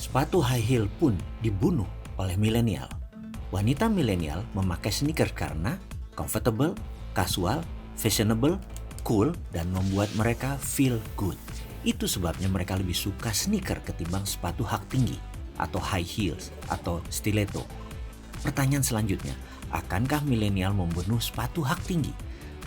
Sepatu high heel pun dibunuh oleh milenial. Wanita milenial memakai sneakers karena comfortable, casual, fashionable, cool, dan membuat mereka feel good. Itu sebabnya mereka lebih suka sneaker ketimbang sepatu hak tinggi atau high heels atau stiletto. Pertanyaan selanjutnya, akankah milenial membunuh sepatu hak tinggi?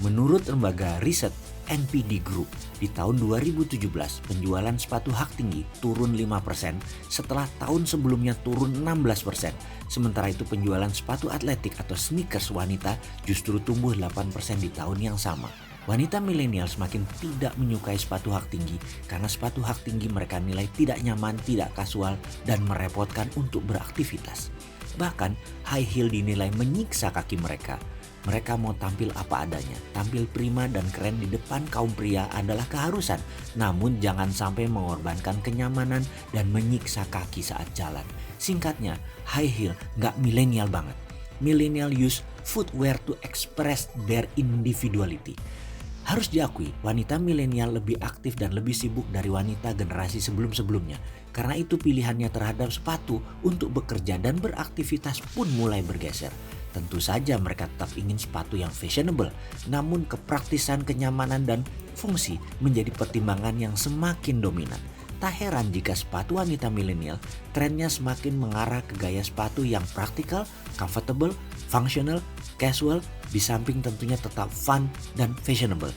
Menurut lembaga riset NPD Group, di tahun 2017 penjualan sepatu hak tinggi turun 5% setelah tahun sebelumnya turun 16%. Sementara itu penjualan sepatu atletik atau sneakers wanita justru tumbuh 8% di tahun yang sama. Wanita milenial semakin tidak menyukai sepatu hak tinggi karena sepatu hak tinggi mereka nilai tidak nyaman, tidak kasual, dan merepotkan untuk beraktivitas. Bahkan high heel dinilai menyiksa kaki mereka. Mereka mau tampil apa adanya, tampil prima dan keren di depan kaum pria adalah keharusan. Namun jangan sampai mengorbankan kenyamanan dan menyiksa kaki saat jalan. Singkatnya, high heel gak milenial banget. Millennial use footwear to express their individuality. Harus diakui, wanita milenial lebih aktif dan lebih sibuk dari wanita generasi sebelum-sebelumnya. Karena itu pilihannya terhadap sepatu untuk bekerja dan beraktivitas pun mulai bergeser. Tentu saja mereka tetap ingin sepatu yang fashionable, namun kepraktisan, kenyamanan, dan fungsi menjadi pertimbangan yang semakin dominan. Tak heran jika sepatu wanita milenial trennya semakin mengarah ke gaya sepatu yang praktikal, comfortable, functional, casual, di samping tentunya tetap fun dan fashionable.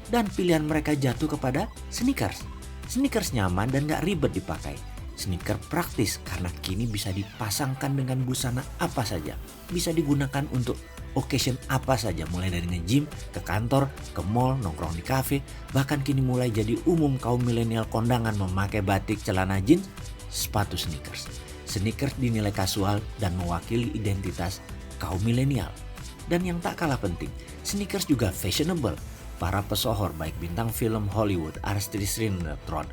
Dan pilihan mereka jatuh kepada sneakers. Sneakers nyaman dan gak ribet dipakai. Sneaker praktis karena kini bisa dipasangkan dengan busana apa saja. Bisa digunakan untuk occasion apa saja, mulai dari nge-gym, ke kantor, ke mall, nongkrong di kafe. Bahkan kini mulai jadi umum kaum milenial kondangan memakai batik, celana jeans, sepatu sneakers. Sneakers dinilai kasual dan mewakili identitas kaum milenial. Dan yang tak kalah penting, sneakers juga fashionable. Para pesohor baik bintang film Hollywood, artis sinetron,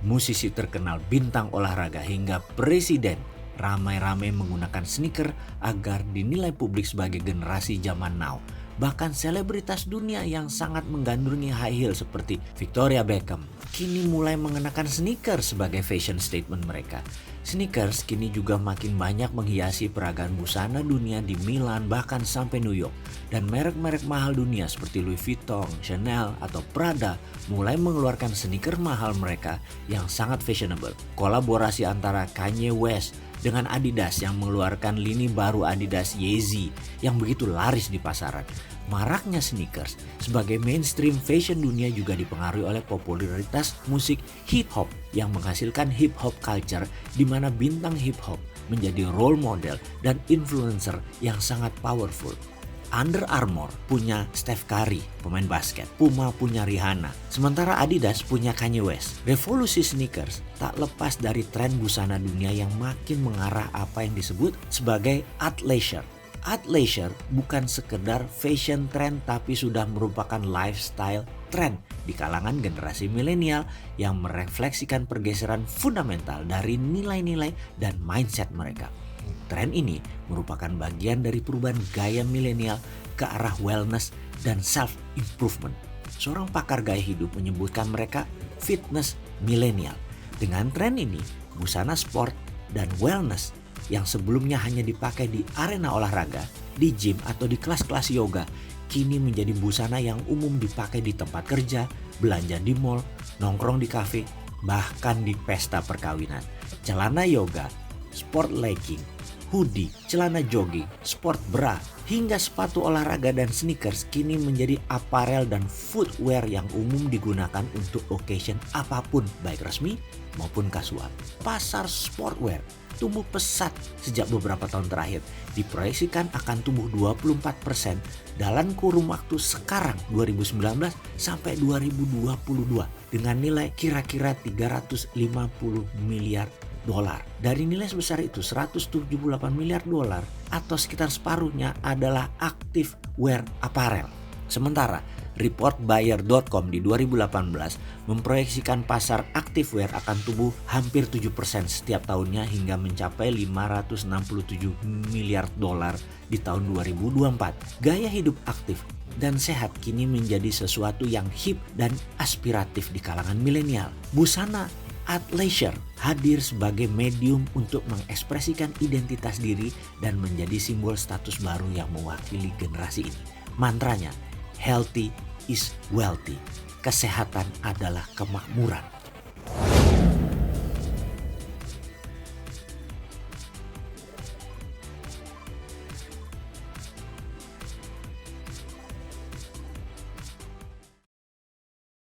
musisi terkenal, bintang olahraga hingga presiden ramai-ramai menggunakan sneaker agar dinilai publik sebagai generasi zaman now. Bahkan selebritas dunia yang sangat menggandrungi high heel seperti Victoria Beckham kini mulai mengenakan sneakers sebagai fashion statement mereka. Sneakers kini juga makin banyak menghiasi peragaan busana dunia di Milan bahkan sampai New York. Dan merek-merek mahal dunia seperti Louis Vuitton, Chanel, atau Prada mulai mengeluarkan sneaker mahal mereka yang sangat fashionable. Kolaborasi antara Kanye West dengan Adidas yang mengeluarkan lini baru Adidas Yeezy yang begitu laris di pasaran. Maraknya sneakers sebagai mainstream fashion dunia juga dipengaruhi oleh popularitas musik hip hop yang menghasilkan hip hop culture di mana bintang hip hop menjadi role model dan influencer yang sangat powerful. Under Armour punya Steph Curry, pemain basket. Puma punya Rihanna. Sementara Adidas punya Kanye West. Revolusi sneakers tak lepas dari tren busana dunia yang makin mengarah apa yang disebut sebagai athleisure. Athleisure bukan sekedar fashion trend tapi sudah merupakan lifestyle trend di kalangan generasi milenial yang merefleksikan pergeseran fundamental dari nilai-nilai dan mindset mereka. Tren ini merupakan bagian dari perubahan gaya milenial ke arah wellness dan self-improvement. Seorang pakar gaya hidup menyebutkan mereka fitness milenial. Dengan tren ini, busana sport dan wellness yang sebelumnya hanya dipakai di arena olahraga, di gym atau di kelas-kelas yoga, kini menjadi busana yang umum dipakai di tempat kerja, belanja di mall, nongkrong di kafe, bahkan di pesta perkawinan. Celana yoga, sport legging, hoodie, celana jogging, sport bra, hingga sepatu olahraga dan sneakers kini menjadi aparel dan footwear yang umum digunakan untuk occasion apapun baik resmi maupun kasual. Pasar sportwear tumbuh pesat sejak beberapa tahun terakhir. Diproyeksikan akan tumbuh 24% dalam kurun waktu sekarang 2019 sampai 2022 dengan nilai kira-kira 350 miliar dolar. Dari nilai sebesar itu 178 miliar dolar atau sekitar separuhnya adalah active wear apparel. Sementara reportbuyer.com di 2018 memproyeksikan pasar activewear akan tumbuh hampir 7% setiap tahunnya hingga mencapai 567 miliar dolar di tahun 2024. Gaya hidup aktif dan sehat kini menjadi sesuatu yang hip dan aspiratif di kalangan milenial. Busana Athleisure hadir sebagai medium untuk mengekspresikan identitas diri dan menjadi simbol status baru yang mewakili generasi ini. Mantranya, healthy is wealthy. Kesehatan adalah kemakmuran.